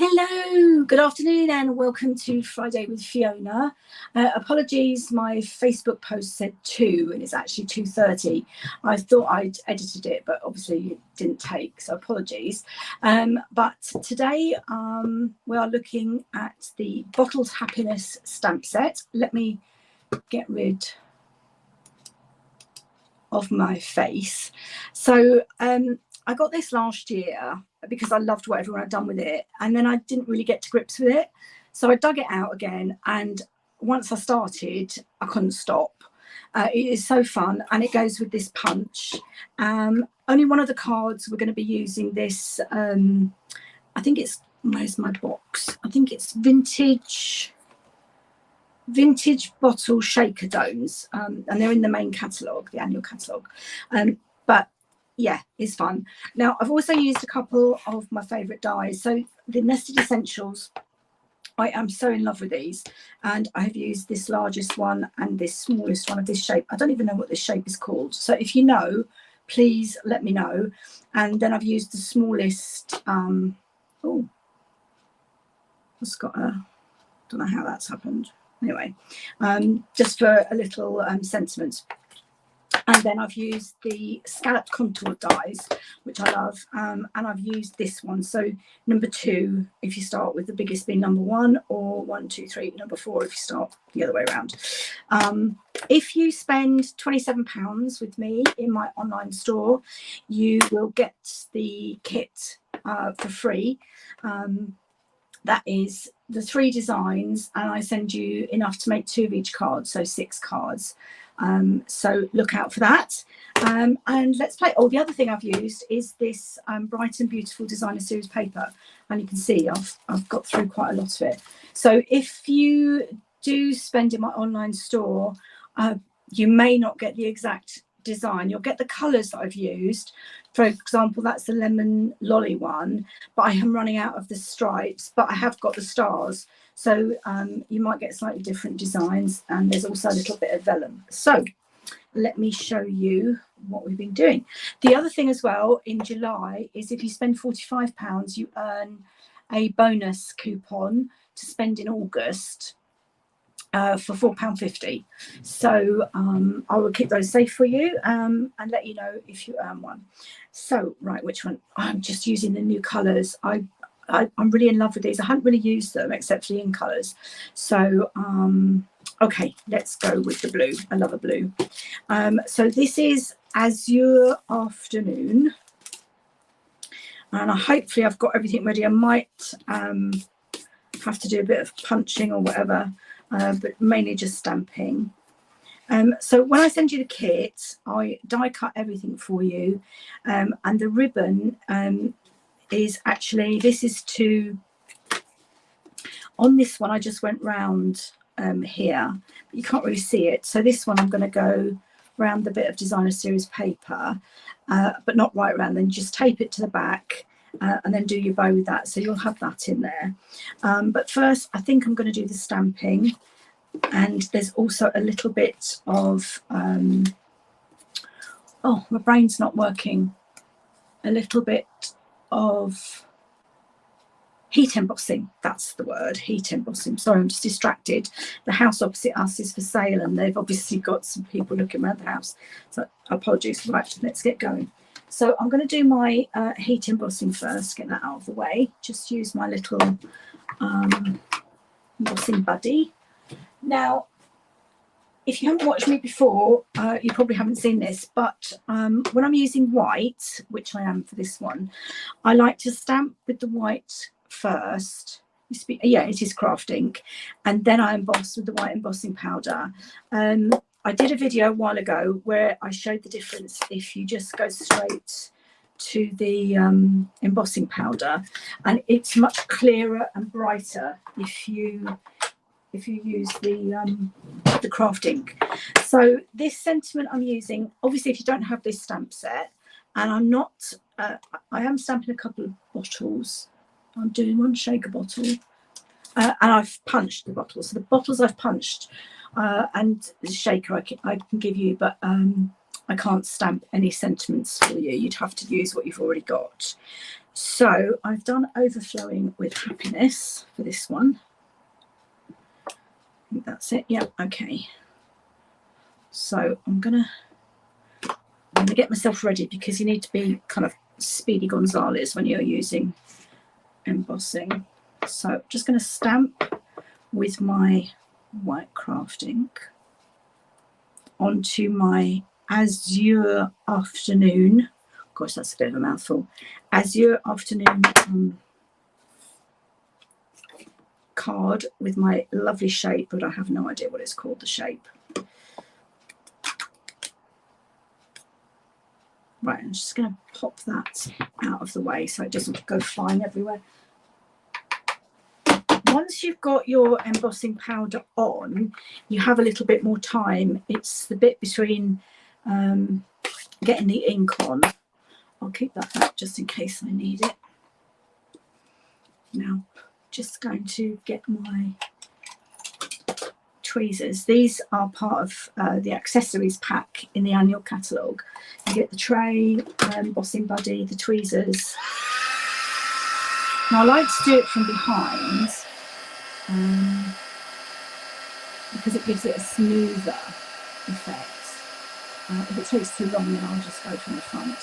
Hello, good afternoon and welcome to Friday with Fiona. Apologies, my Facebook post said 2 and it's actually 2:30. I thought I'd edited it, but obviously it didn't take, so apologies. But today we are looking at the Bottled Happiness stamp set. Let me get rid of my face. So I got this last year because I loved what everyone had done with it, and then I didn't really get to grips with it, so I dug it out again, and once I started I couldn't stop. It is so fun, and it goes with this punch. Only one of the cards we're going to be using this, I think it's, where's my box, I think it's vintage bottle shaker domes, and they're in the main catalogue, the annual catalogue, but yeah, it's fun. Now I've also used a couple of my favourite dies. So the Nested Essentials, I am so in love with these, and I've used this largest one and this smallest one of this shape. I don't even know what this shape is called, so if you know, please let me know. And then I've used the smallest, oh, it's got a, don't know how that's happened. Anyway, just for a little sentiment. And then I've used the scalloped contour dies, which I love, and I've used this one. So number 2, if you start with the biggest being number 1, or 1, 2, 3, number 4 if you start the other way around. If you spend £27 with me in my online store, you will get the kit for free. That is the 3 designs, and I send you enough to make 2 of each card, so 6 cards. So look out for that, and let's play. Oh, the other thing I've used is this Bright and Beautiful Designer Series paper, and you can see I've got through quite a lot of it. So if you do spend in my online store, you may not get the exact design. You'll get the colours that I've used. For example, that's the lemon lolly one, but I am running out of the stripes, but I have got the stars. So you might get slightly different designs, and there's also a little bit of vellum. So let me show you what we've been doing. The other thing as well in July is if you spend £45, you earn a bonus coupon to spend in August for £4.50. So I will keep those safe for you, and let you know if you earn one. So right, which one? I'm just using the new colours. I'm really in love with these. I hadn't really used them except for the in colours. So okay, let's go with the blue. I love a blue. So this is Azure Afternoon, and hopefully I've got everything ready. I might have to do a bit of punching or whatever, but mainly just stamping. So when I send you the kit, I die cut everything for you, and the ribbon is actually, this is to, on this one I just went round here, but you can't really see it. So this one I'm going to go round the bit of Designer Series paper, but not right round, then just tape it to the back, and then do your bow with that, so you'll have that in there. But first I think I'm going to do the stamping, and there's also a little bit of oh, my brain's not working, a little bit of heat embossing. That's the word, heat embossing. Sorry, I'm just distracted. The house opposite us is for sale, and they've obviously got some people looking around the house, so apologies. Right, let's get going. So I'm going to do my heat embossing first, get that out of the way. Just use my little embossing buddy. Now, if you haven't watched me before, you probably haven't seen this, but when I'm using white, which I am for this one, I like to stamp with the white first. Yeah, it is craft ink, and then I emboss with the white embossing powder. I did a video a while ago where I showed the difference if you just go straight to the embossing powder, and it's much clearer and brighter if you use the craft ink. So this sentiment I'm using, obviously if you don't have this stamp set, and I'm not, I am stamping a couple of bottles. I'm doing one shaker bottle, and I've punched the bottles. So the bottles I've punched, and the shaker I can give you, but I can't stamp any sentiments for you. You'd have to use what you've already got. So I've done Overflowing with Happiness for this one. I think that's it. Yeah, okay. So I'm gonna get myself ready, because you need to be kind of Speedy Gonzales when you're using embossing. So I'm just going to stamp with my white craft ink onto my Azure Afternoon. Of course, that's a bit of a mouthful. Azure Afternoon card with my lovely shape, but I have no idea what it's called, the shape. Right, I'm just going to pop that out of the way so it doesn't go flying everywhere. Once you've got your embossing powder on, you have a little bit more time. It's the bit between getting the ink on. I'll keep that out just in case I need it. Now, just going to get my tweezers. These are part of the accessories pack in the annual catalogue. You get the tray, embossing buddy, the tweezers. Now I like to do it from behind because it gives it a smoother effect. If it takes too long, then I'll just go from the front.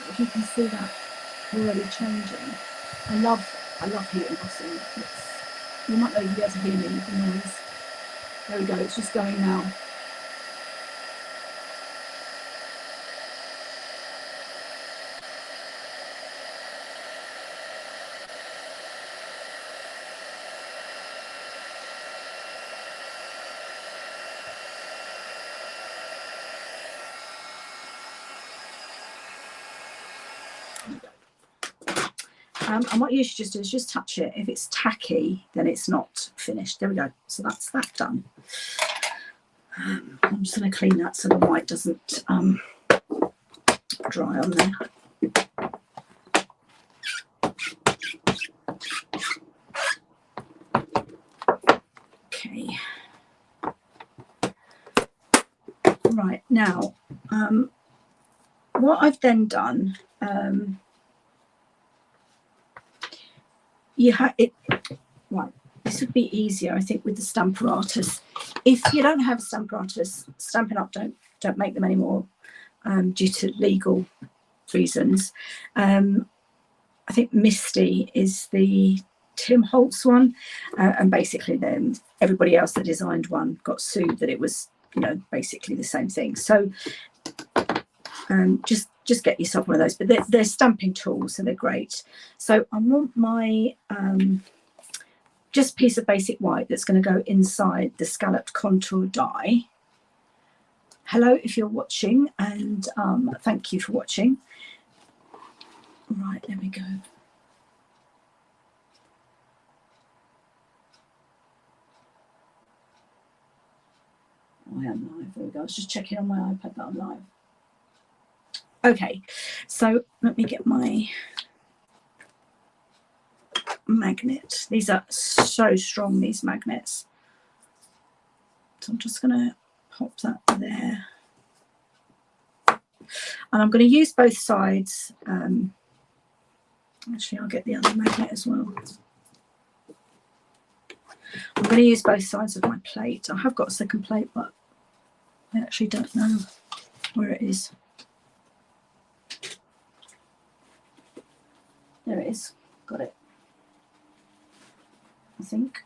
But if you can see that already changing, I love heat embossing. You might not even be able to hear me with the noise. There we go, it's just going now. And what you should just do is just touch it. If it's tacky, then it's not finished. There we go. So that's that done. I'm just going to clean that so the white doesn't dry on there. Okay. Right, now, what I've then done, you have it. Right, this would be easier, I think, with the Stamparatus. If you don't have a Stamparatus, Stampin' Up! don't make them anymore due to legal reasons. I think Misty is the Tim Holtz one, and basically then everybody else that designed one got sued that it was, you know, basically the same thing. So just get yourself one of those, but they're stamping tools, so they're great. So I want my just piece of basic white that's going to go inside the scalloped contour die. Hello if you're watching, and thank you for watching. Right, there we go. I am live. There we go. I was just checking on my iPad that I'm live. Okay, so let me get my magnet. These are so strong, these magnets. So I'm just going to pop that there. And I'm going to use both sides. Actually, I'll get the other magnet as well. I'm going to use both sides of my plate. I have got a second plate, but I actually don't know where it is. There it is. Got it. I think.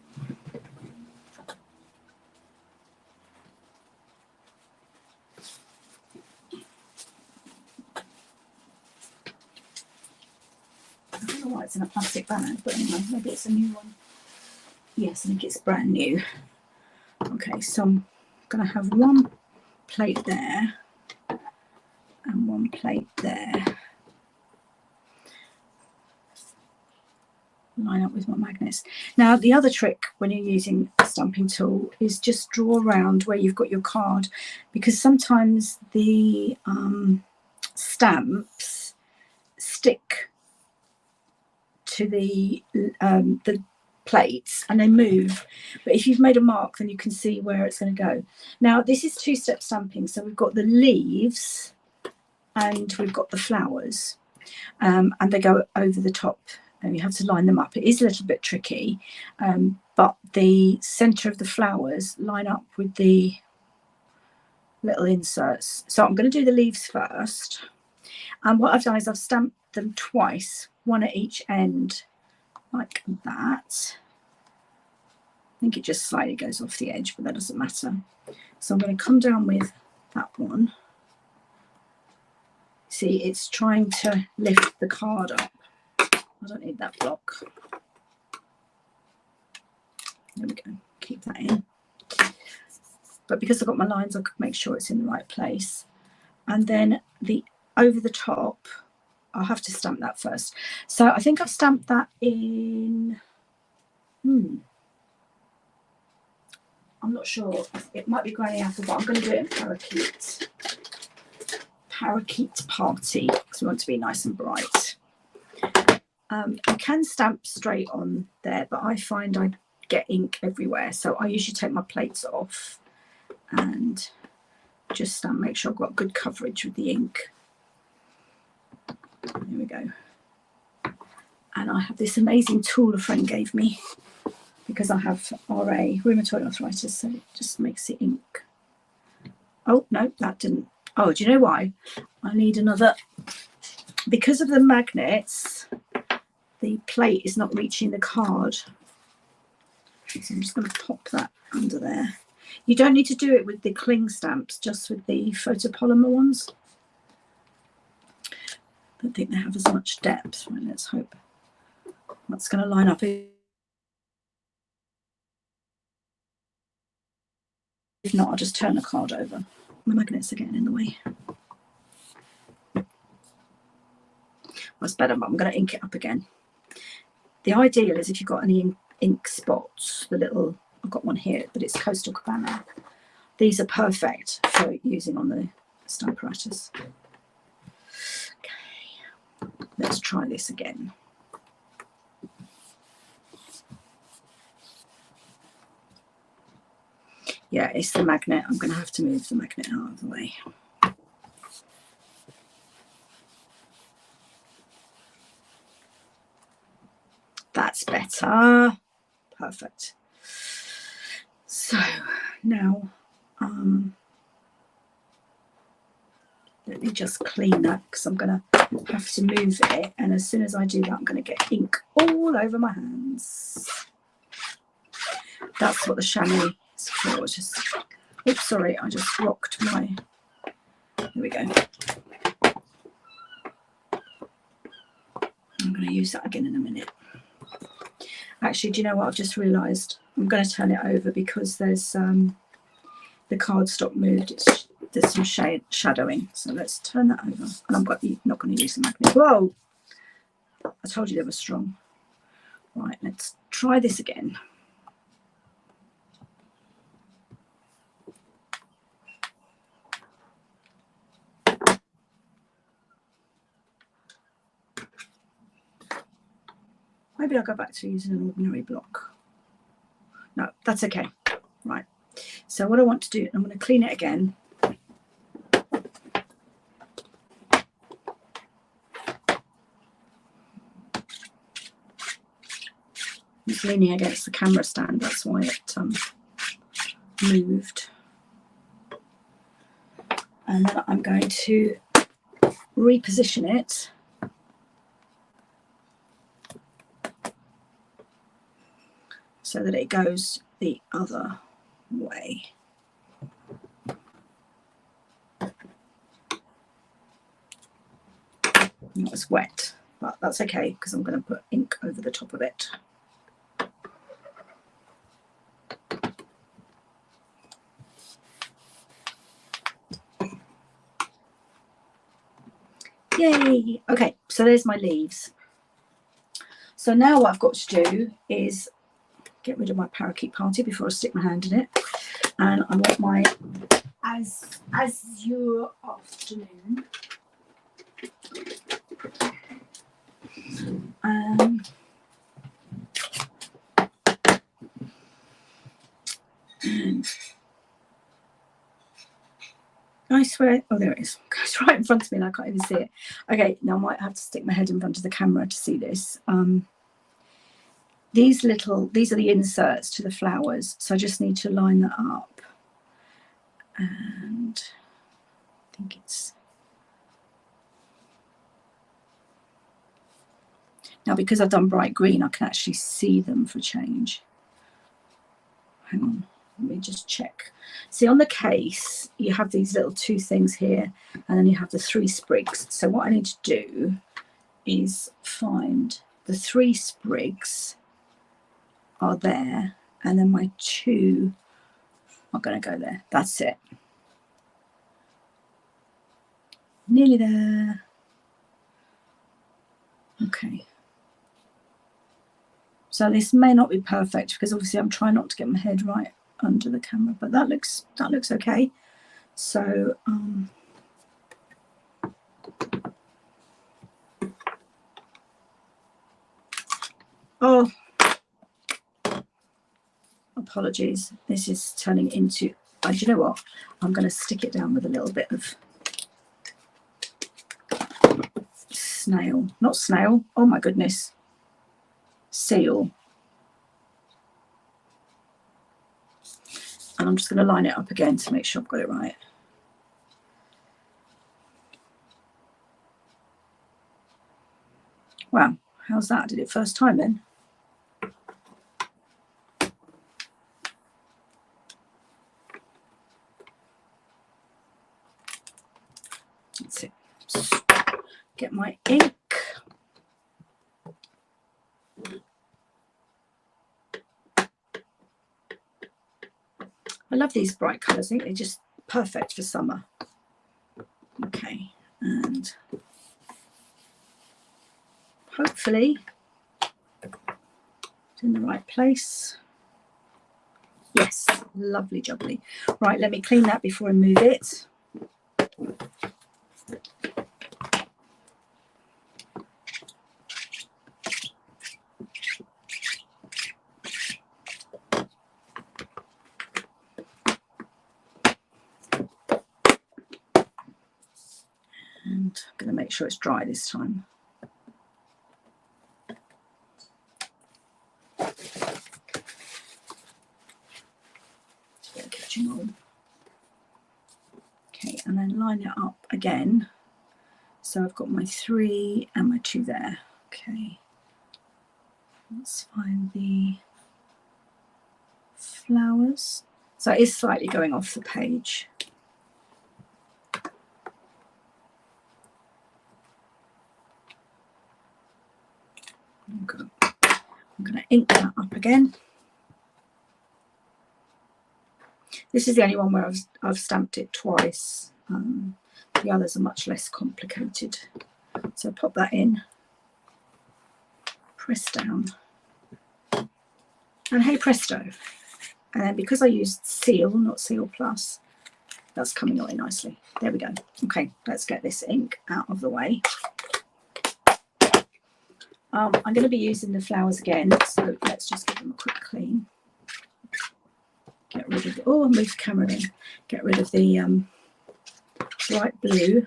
I don't know why it's in a plastic bag, but anyway, maybe it's a new one. Yes, I think it's brand new. Okay, so I'm going to have one plate there and one plate there. Line up with my magnets. Now, the other trick when you're using a stamping tool is just draw around where you've got your card, because sometimes the stamps stick to the plates and they move, but if you've made a mark, then you can see where it's going to go. Now, this is two-step stamping, so we've got the leaves and we've got the flowers. and they go over the top, and you have to line them up. It is a little bit tricky, but the centre of the flowers line up with the little inserts. So I'm going to do the leaves first, and what I've done is I've stamped them twice, one at each end like that. I think it just slightly goes off the edge, but that doesn't matter. So I'm going to come down with that one. See, it's trying to lift the card up. I don't need that block. There we go, keep that in. But because I've got my lines, I could make sure it's in the right place. And then the over the top, I'll have to stamp that first. So I think I've stamped that in, I'm not sure. It might be Granny Apple, but I'm going to do it in Parakeet. Parakeet Party, because we want to be nice and bright. You can stamp straight on there, but I find I get ink everywhere. So I usually take my plates off and just stamp, make sure I've got good coverage with the ink. There we go. And I have this amazing tool a friend gave me because I have RA, rheumatoid arthritis, so it just makes it ink. Oh, no, that didn't. Oh, do you know why? I need another. Because of the magnets, the plate is not reaching the card. So I'm just going to pop that under there. You don't need to do it with the cling stamps, just with the photopolymer ones. I don't think they have as much depth. Right, let's hope that's going to line up. If not, I'll just turn the card over. My magnets are getting in the way. Well, it's better, but I'm going to ink it up again. The ideal is if you've got any ink spots, the little, I've got one here, but it's Coastal Cabana. These are perfect for using on the stamp apparatus. Okay, let's try this again. Yeah, it's the magnet. I'm going to have to move the magnet out of the way. That's better. Perfect. So now, let me just clean that because I'm going to have to move it. And as soon as I do that, I'm going to get ink all over my hands. That's what the chamois is for. Just, oops, sorry, I just rocked my, there we go. I'm going to use that again in a minute. Actually, do you know what? I've just realised I'm going to turn it over because there's the cardstock moved. There's some shadowing. So let's turn that over. And I'm not going to use the magnet. Whoa! I told you they were strong. Right, let's try this again. Maybe I'll go back to using an ordinary block. No, that's okay. Right. So what I want to do, I'm going to clean it again. It's leaning against the camera stand, that's why it moved. And then I'm going to reposition it so that it goes the other way. It's wet, but that's okay because I'm going to put ink over the top of it. Yay! Okay, so there's my leaves. So now what I've got to do is get rid of my Parakeet Party before I stick my hand in it. And I want my Azure Afternoon. And I swear, oh, there it is. It's right in front of me and I can't even see it. Okay, now I might have to stick my head in front of the camera to see this. These are the inserts to the flowers. So I just need to line that up. And I think it's... Now, because I've done bright green, I can actually see them for change. Hang on, let me just check. See, on the case, you have these little 2 things here, and then you have the 3 sprigs. So what I need to do is find the 3 sprigs are there, and then my 2 are going to go there. That's it. Nearly there. Okay. So this may not be perfect because obviously I'm trying not to get my head right under the camera, but that looks okay. So oh, apologies. This is turning into, do you know what? I'm going to stick it down with a little bit of snail, not snail. Oh my goodness. Seal. And I'm just going to line it up again to make sure I've got it right. Wow, how's that? I did it first time then. That's it. Get my ink. I love these bright colours. I think they're just perfect for summer. Okay, and hopefully it's in the right place. Yes, lovely jubbly. Right, let me clean that before I move it. And I'm going to make sure it's dry this time. Catching on. Okay, and then line it up again. So I've got my 3 and my 2 there. Okay, let's find the flowers. So it is slightly going off the page. I'm going to ink that up again. This is the only one where I've stamped it twice. The others are much less complicated. So pop that in, press down, and hey presto. And then because I used Seal, not Seal Plus, that's coming away nicely. There we go. Okay, let's get this ink out of the way. I'm going to be using the flowers again, so let's just give them a quick clean. Get rid of the, oh, move the camera in. Get rid of the bright blue.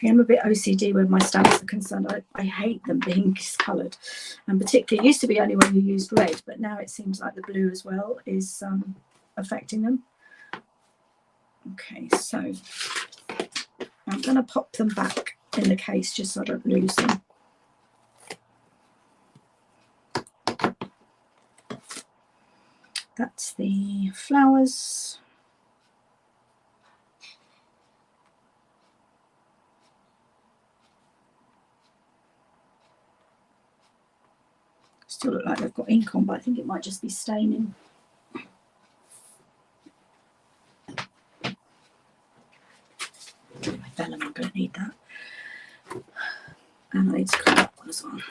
I'm a bit OCD when my stamps are concerned. I hate them being discoloured, and particularly it used to be only when you used red, but now it seems like the blue as well is affecting them. Okay, so I'm going to pop them back in the case just so I don't lose them. That's the flowers. Still look like they've got ink on, but I think it might just be staining. My vellum, I'm going to need that. And I need to cut that one as well.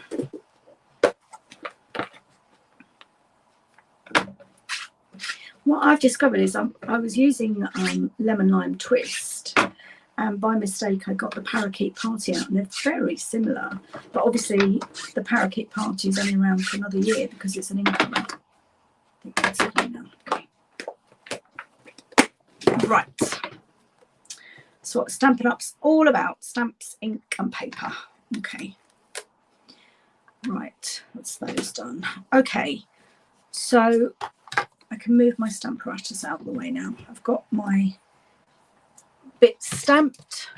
What I've discovered is I was using Lemon Lime Twist, and by mistake I got the Parakeet Party out, and they're very similar, but obviously the Parakeet Party is only around for another year because it's an incomer. I think that's it now. Okay. Right. So what Stampin' Up's all about, stamps, ink and paper. Okay. Right, that's those done. Okay, so I can move my stamp apparatus out of the way now. I've got my bits stamped.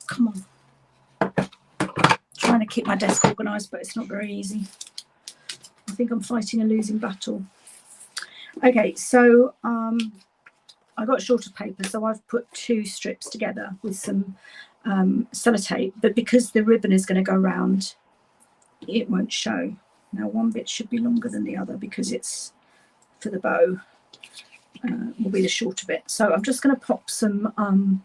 Come on. Trying to keep my desk organised, but it's not very easy. I think I'm fighting a losing battle. Okay, so I got shorter paper, so I've put 2 strips together with some sellotape, but because the ribbon is going to go around, it won't show. Now one bit should be longer than the other because it's for the bow, will be the shorter bit. So I'm just going to pop some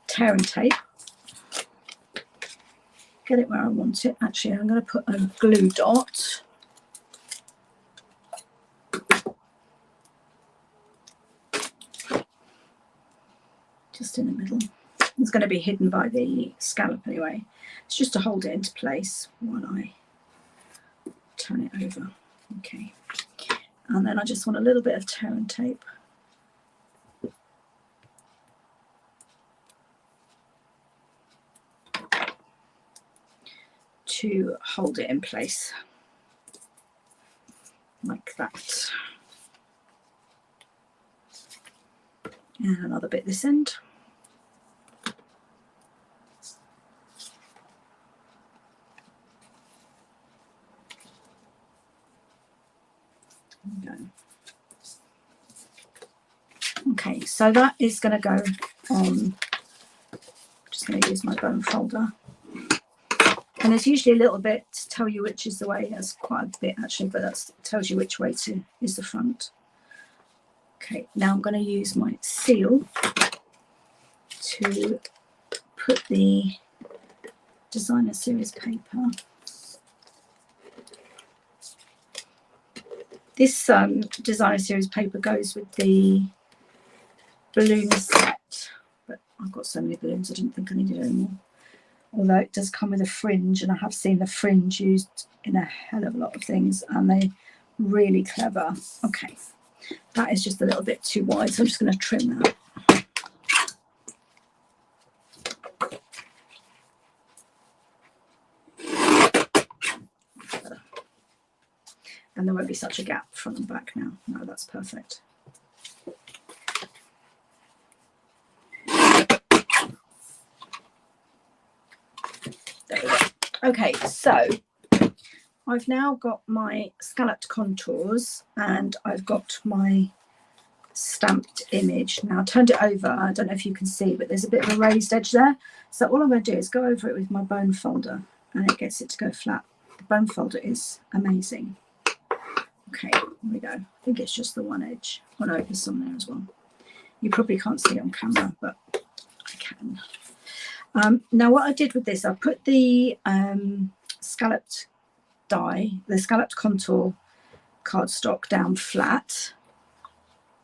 tear and tape, get it where I want it. Actually, I'm going to put a glue dot. Just in the middle. It's going to be hidden by the scallop anyway. It's just to hold it into place while I turn it over. Okay. And then I just want a little bit of tear and tape. To hold it in place. Like that. And another bit this end. Okay, so that is going to go on. I'm just going to use my bone folder. And there's usually a little bit to tell you which is the way. That's quite a bit actually, but that tells you which way is the front. Okay, now I'm going to use my seal to put the designer series paper. This designer series paper goes with the balloon set, but I've got so many balloons I didn't think I needed any more. Although it does come with a fringe, and I have seen the fringe used in a hell of a lot of things, and they're really clever. Okay, that is just a little bit too wide, so I'm just going to trim that. And there won't be such a gap front and back now. No, that's perfect. There we go. Okay, so I've now got my scalloped contours and I've got my stamped image. Now I turned it over. I don't know if you can see, but there's a bit of a raised edge there. So all I'm going to do is go over it with my bone folder and it gets it to go flat. The bone folder is amazing. Okay, here we go. I think it's just the one edge. Oh no, there's some there as well. You probably can't see it on camera, but I can. Now what I did with this, I put the scalloped die, the scalloped contour cardstock down flat.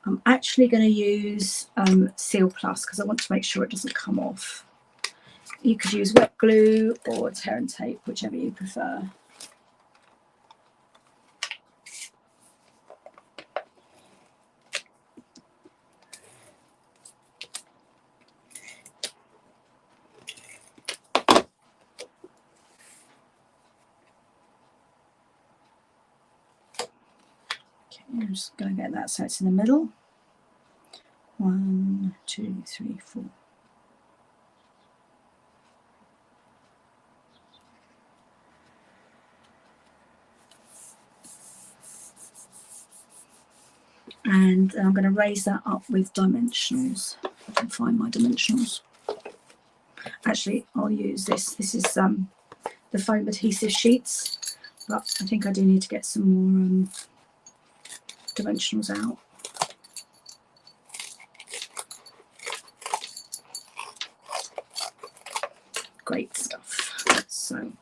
I'm actually going to use Seal Plus because I want to make sure it doesn't come off. You could use wet glue or tear and tape, whichever you prefer. I'm just going to get that so it's in the middle. 1, 2, 3, 4. And I'm going to raise that up with dimensionals. If I can find my dimensionals. Actually, I'll use this. This is the foam adhesive sheets, but I think I do need to get some more dimensionals out. Great stuff. So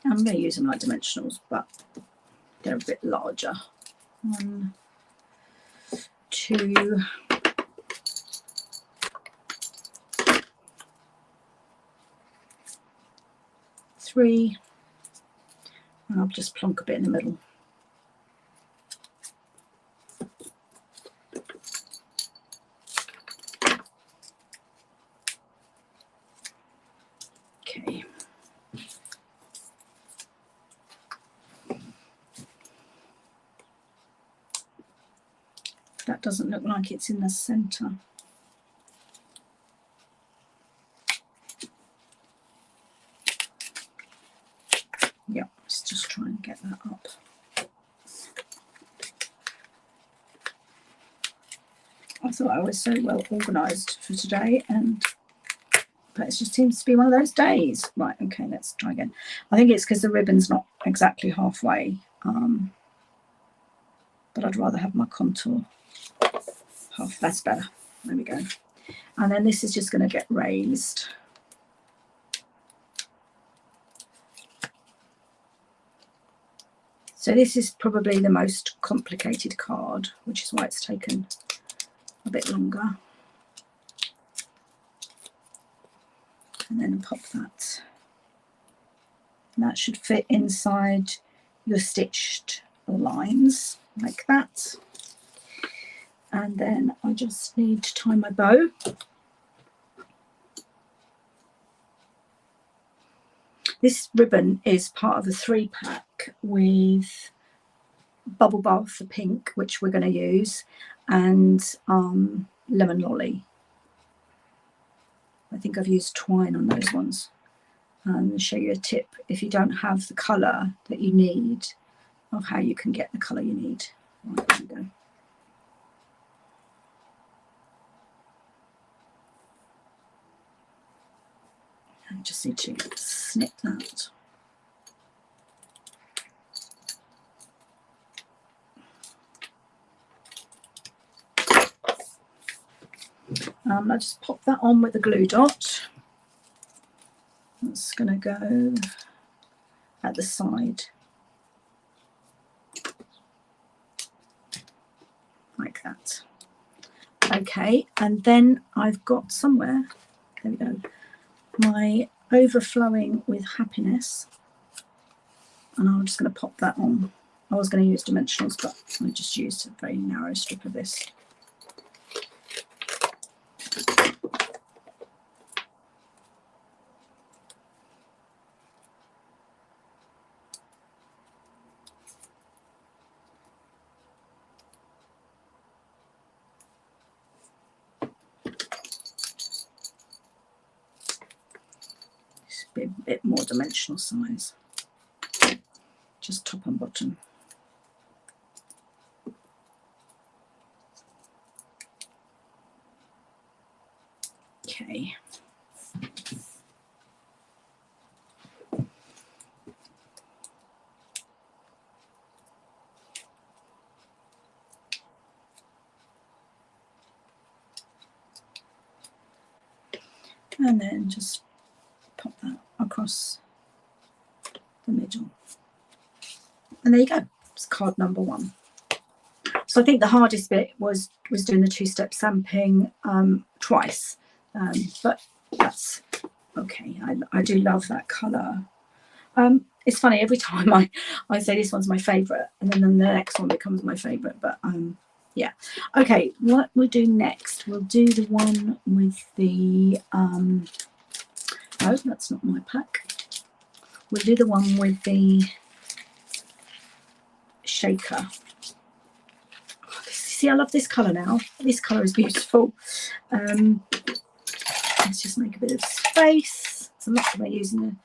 I'm going to use them like dimensionals, but they're a bit larger. 1, 2, 3. and I'll just plonk a bit in the middle. Okay. That doesn't look like it's in the centre. Yeah, let's just try and get that up. I thought I was so well organised for today, but it just seems to be one of those days. Right, okay, let's try again. I think it's because the ribbon's not exactly halfway, but I'd rather have my contour half. That's better. There we go. And then this is just going to get raised. So this is probably the most complicated card, which is why it's taken a bit longer. And then pop that. And that should fit inside your stitched lines like that. And then I just need to tie my bow. This ribbon is part of a 3-pack with Bubble Bath for pink, which we're going to use, and Lemon Lolly. I think I've used twine on those ones. I'll show you a tip if you don't have the colour that you need, of how you can get the colour you need. Right, there we go. I just need to snip that. I'll just pop that on with the glue dot. That's going to go at the side. Like that. Okay, and then I've got somewhere, there we go, my Overflowing with Happiness, and I'm just going to pop that on. I was going to use dimensionals, but I just used a very narrow strip of this. Be a bit more dimensional size, just top and bottom. Okay. And then just pop that across the middle. And there you go. It's card number 1. So I think the hardest bit was doing the 2-step stamping twice. But that's okay. I do love that colour. It's funny, every time I say this one's my favourite, and then the next one becomes my favourite. But yeah. Okay, what we'll do next, we'll do the one with the no, that's not my pack. We'll do the one with the shaker. Oh, see, I love this colour now. This colour is beautiful. Let's just make a bit of space. So I'm not going to be using the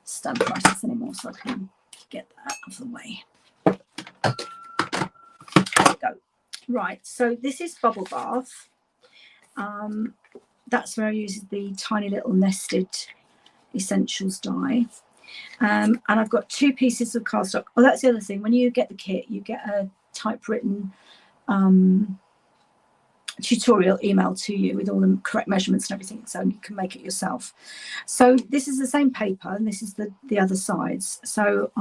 stamp process anymore, so I can get that out of the way. There we go. Right, so this is Bubble Bath. That's where I use the tiny little nested essentials die. And I've got 2 pieces of cardstock. Oh, that's the other thing. When you get the kit, you get a typewritten tutorial email to you with all the correct measurements and everything, so you can make it yourself. So this is the same paper, and this is the other sides. So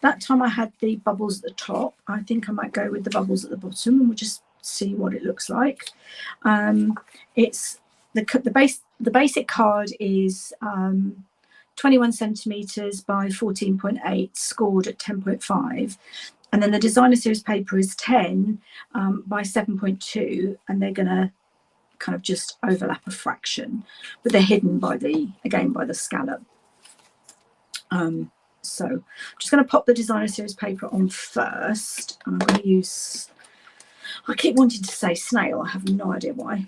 that time I had the bubbles at the top. I think I might go with the bubbles at the bottom, and we'll just see what it looks like. It's the basic card is 21 centimetres by 14.8, scored at 10.5. And then the designer series paper is 10 by 7.2, and they're going to kind of just overlap a fraction, but they're hidden by the, again, by the scallop. So I'm just going to pop the designer series paper on first. And I'm going to use, I keep wanting to say snail, I have no idea why.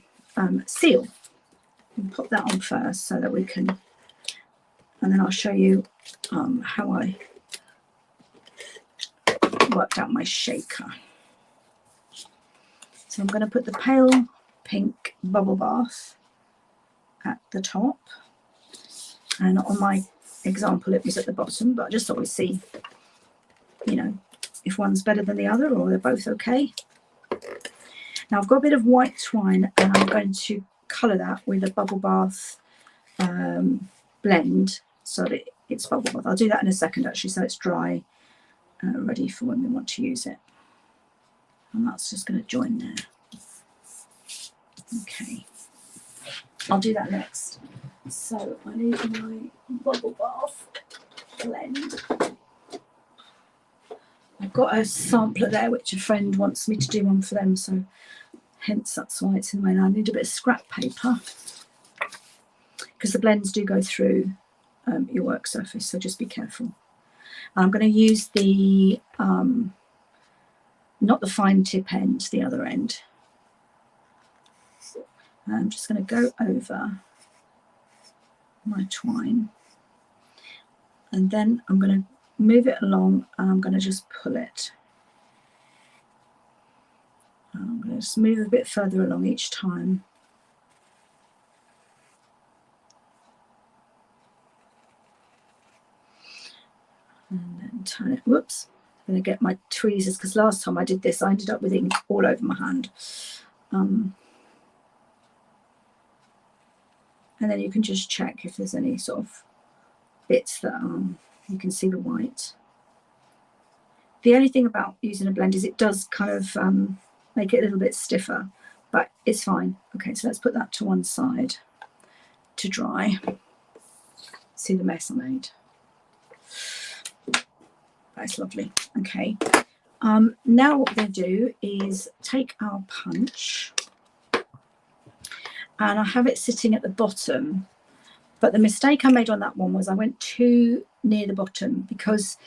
Seal. And pop that on first so that we can, and then I'll show you how I worked out my shaker. So I'm going to put the pale pink bubble bath at the top, and on my example it was at the bottom, but I just thought we'd see, you know, if one's better than the other or they're both okay. Now I've got a bit of white twine, and I'm going to colour that with a bubble bath blend so that it's bubble bath. I'll do that in a second actually, so it's dry, ready for when we want to use it. And that's just going to join there. Okay, I'll do that next. So I need my bubble bath blend. I've got a sampler there which a friend wants me to do one for them, so hence that's why it's in the way. Now I need a bit of scrap paper because the blends do go through your work surface, so just be careful. I'm going to use the not the fine tip end, the other end. I'm just going to go over my twine, and then I'm going to move it along, and I'm going to just pull it. I'm going to just move a bit further along each time. And then turn it. Whoops. I'm going to get my tweezers, because last time I did this I ended up with ink all over my hand. And then you can just check if there's any sort of bits that you can see the white. The only thing about using a blend is it does kind of make it a little bit stiffer, but it's fine. Okay, so let's put that to one side to dry. See the mess I made? That's lovely. Okay, now what we're going to do is take our punch, and I have it sitting at the bottom, but the mistake I made on that one was I went too near the bottom, because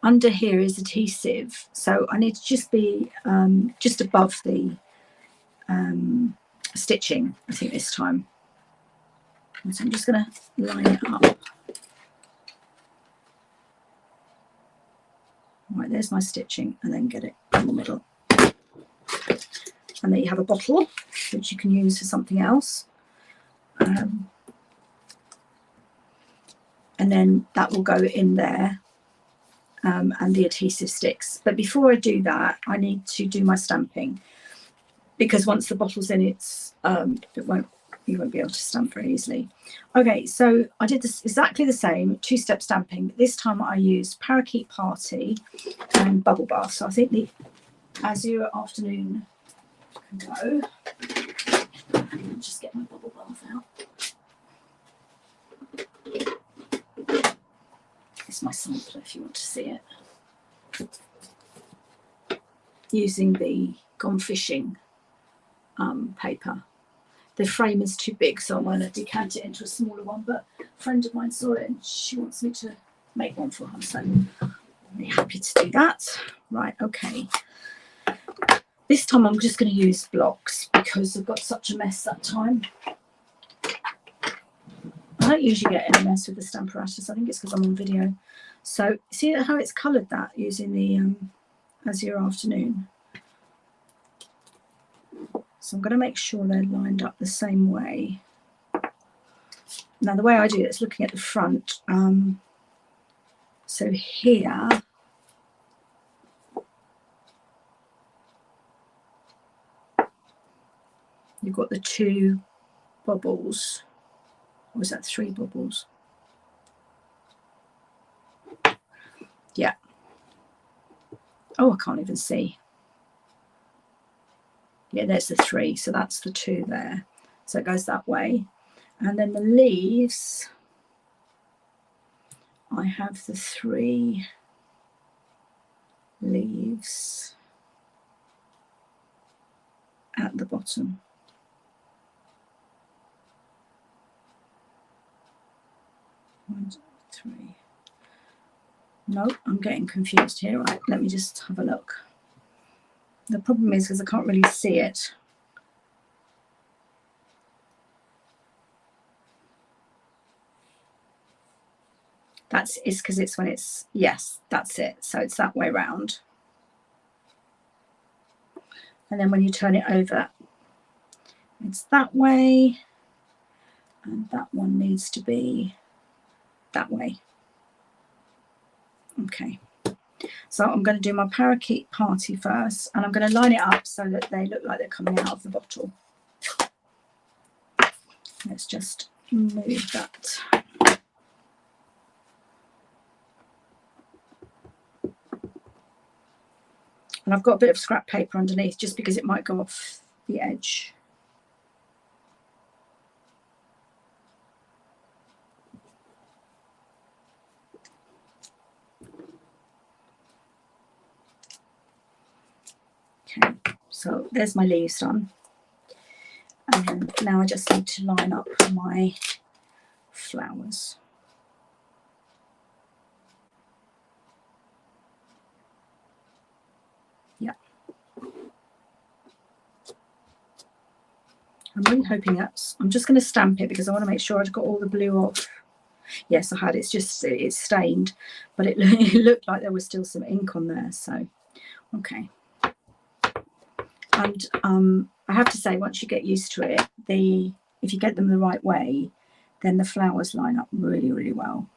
under here is adhesive, so I need to just be just above the stitching, I think, this time. And so I'm just going to line it up. Right, there's my stitching, and then get it in the middle. And then you have a bottle, which you can use for something else. And then that will go in there, and the adhesive sticks. But before I do that, I need to do my stamping, because once the bottle's in, it's you won't be able to stamp very easily. Okay, so I did this exactly the same, two-step stamping, but this time I used Parakeet Party and Bubble Bath. So I think the Azure Afternoon can go. I'll just get my bubble bath out. It's my sampler if you want to see it. Using the Gone Fishing paper. The frame is too big, so I'm going to decant it into a smaller one, but a friend of mine saw it and she wants me to make one for her, so I'm really happy to do that. Right, okay. This time I'm just going to use blocks because I've got such a mess that time. I don't usually get any mess with the Stamparatus. I think it's because I'm on video. So see how it's coloured that using the Azure Afternoon. So I'm going to make sure they're lined up the same way. Now the way I do it is looking at the front. So here, you've got the two bubbles. Or was that three bubbles? Yeah. Oh, I can't even see. Yeah, there's the three, so that's the two there. So it goes that way. And then the leaves, I have the 3 leaves at the bottom. One, 2, 3. No, I'm getting confused here. Right, let me just have a look. The problem is because I can't really see it. It's because it's when it's, yes, that's it. So it's that way round. And then when you turn it over, it's that way. And that one needs to be that way. Okay. So I'm going to do my parakeet party first, and I'm going to line it up so that they look like they're coming out of the bottle. Let's just move that. And I've got a bit of scrap paper underneath just because it might go off the edge. Okay, so there's my leaves done. And then now I just need to line up my flowers. Yeah. I'm really hoping that's, I'm just going to stamp it because I want to make sure I've got all the blue off. Yes, I had. It's just, it's stained, but it looked like there was still some ink on there. So, okay. And I have to say, once you get used to it, if you get them the right way, then the flowers line up really, really well.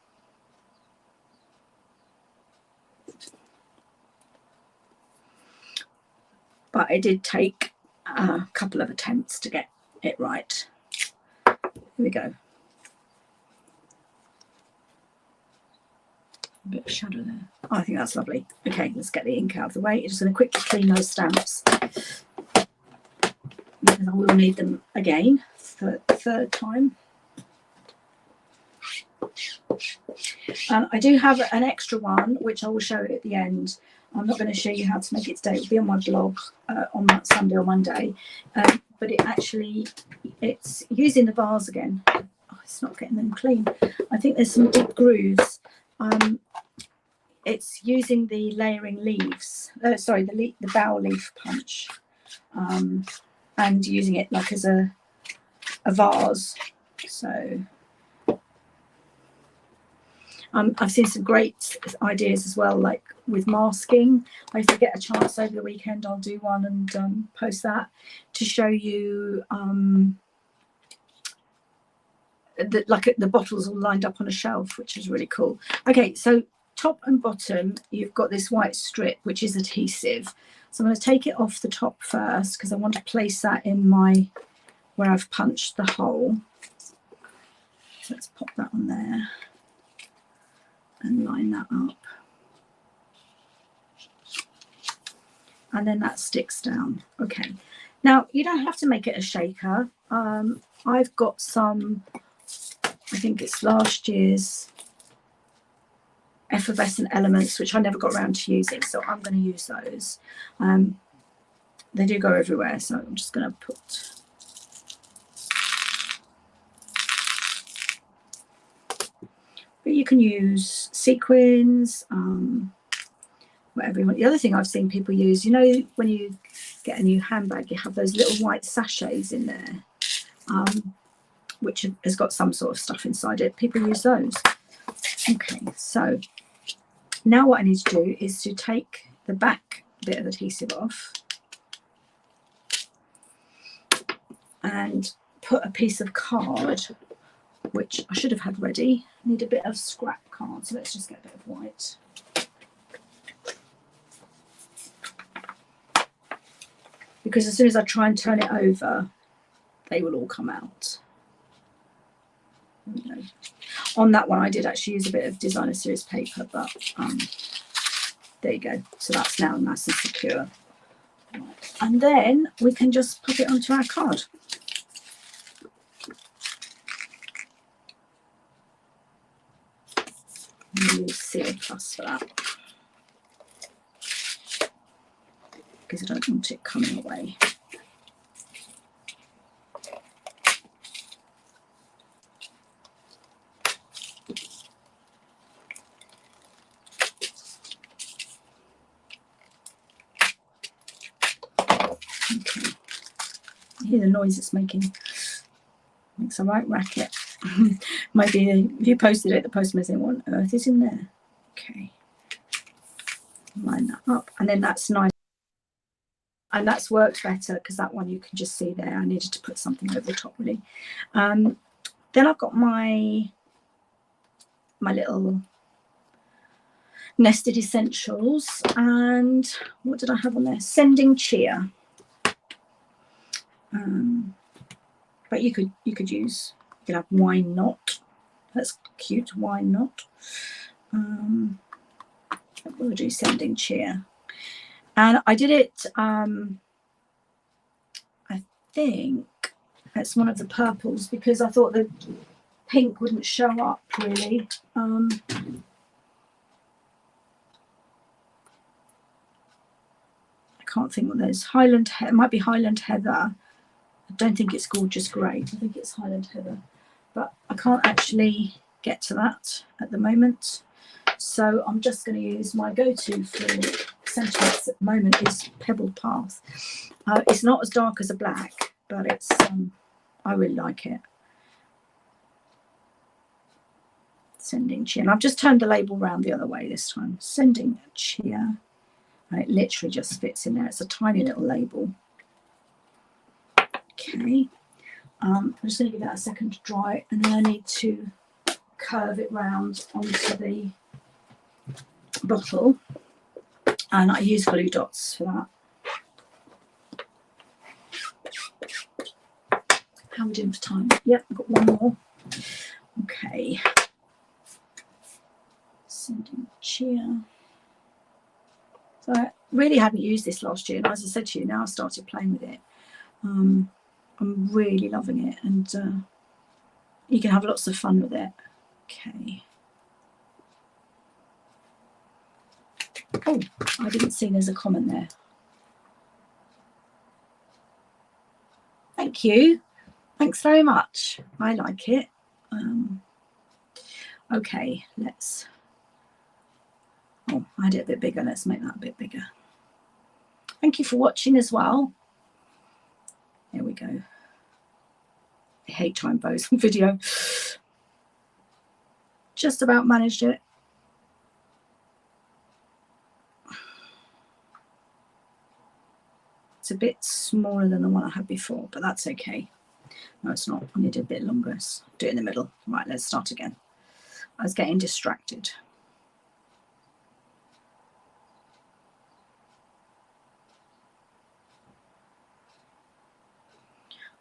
But it did take a couple of attempts to get it right. Here we go. A bit of shadow there. Oh, I think that's lovely. Okay, let's get the ink out of the way. I'm just going to quickly clean those stamps, because I will need them again for the 3rd time. And I do have an extra one, which I will show you at the end. I'm not going to show you how to make it today. It will be on my blog on that Sunday or Monday. But it's using the vase again. Oh, it's not getting them clean. I think there's some deep grooves. It's using the layering leaves. Sorry, the bow leaf punch. And using it like as a vase. So I've seen some great ideas as well, like with masking. If I get a chance over the weekend, I'll do one and post that to show you like the bottles all lined up on a shelf, which is really cool. Okay, so top and bottom, you've got this white strip, which is adhesive. So I'm going to take it off the top first because I want to place that in where I've punched the hole. So let's pop that on there and line that up. And then that sticks down. Okay. Now, you don't have to make it a shaker. I've got some, I think it's last year's effervescent elements, which I never got around to using, so I'm going to use those. They do go everywhere, so I'm just going to put but you can use sequins, whatever you want. The other thing I've seen people use, you know, when you get a new handbag, you have those little white sachets in there, which has got some sort of stuff inside it. People use those. Okay, so now what I need to do is to take the back bit of adhesive off and put a piece of card, which I should have had ready. I need a bit of scrap card, so let's just get a bit of white. Because as soon as I try and turn it over, they will all come out. On that one, I did actually use a bit of designer series paper, but there you go. So that's now nice and secure. And then we can just pop it onto our card. I'm going to use Seal Plus for that, because I don't want it coming away. Okay. You hear the noise it's making. Makes a right racket. Maybe if you posted it, the postman saying, what on earth is in there? Okay. Line that up. And then that's nice. And that's worked better because that one you can just see there. I needed to put something over the top really. Then I've got my little nested essentials. And what did I have on there? Sending cheer. But you could have wine knot. That's cute, wine knot. We'll do sending cheer. And I did it, I think it's one of the purples, because I thought the pink wouldn't show up really. I can't think what there's. Highland, it might be Highland Heather. I don't think it's Gorgeous Grey. I think it's Highland Heather, but I can't actually get to that at the moment. So I'm just going to use my go-to for sentiments at the moment is Pebbled Path. It's not as dark as a black, but it's I really like it. Sending cheer. And I've just turned the label round the other way this time. Sending cheer. And it literally just fits in there. It's a tiny little label. Okay. I'm just going to give that a second to dry, and then I need to curve it round onto the bottle, and I use glue dots for that. How are we doing for time? Yep, I've got one more. Okay. Sending cheer. So I really hadn't used this last year, and as I said to you, now I've started playing with it. I'm really loving it, and you can have lots of fun with it. Okay. Oh, I didn't see there's a comment there. Thank you. Thanks very much. I like it. Okay, let's. Oh, I had it a bit bigger. Let's make that a bit bigger. Thank you for watching as well. There we go. I hate time bows on video. Just about managed it. It's a bit smaller than the one I had before, but that's okay. No, it's not. I need it a bit longer. Let's do it in the middle. Right, let's start again. I was getting distracted.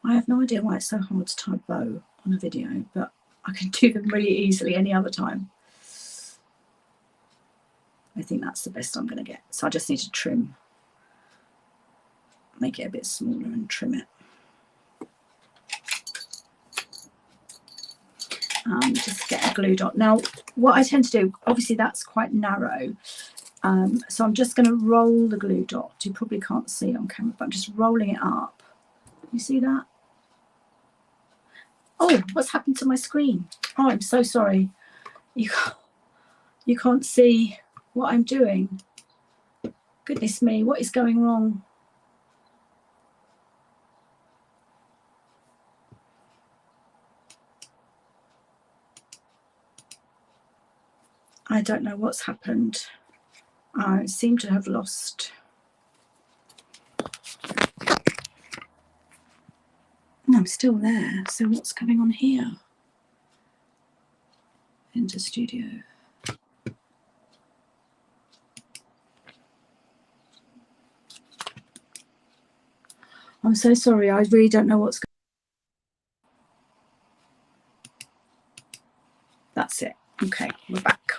I have no idea why it's so hard to tie a bow on a video, but I can do them really easily any other time. I think that's the best I'm going to get. So I just need to trim, make it a bit smaller and trim it. Just get a glue dot. Now, what I tend to do, obviously that's quite narrow. So I'm just going to roll the glue dot. You probably can't see it on camera, but I'm just rolling it up. You see that? Oh, what's happened to my screen? Oh, I'm so sorry. You can't see what I'm doing. Goodness me, what is going wrong? I don't know what's happened. I seem to have lost. I'm still there. So what's going on here? Into studio. I'm so sorry. I really don't know what's going on. That's it. Okay, we're back.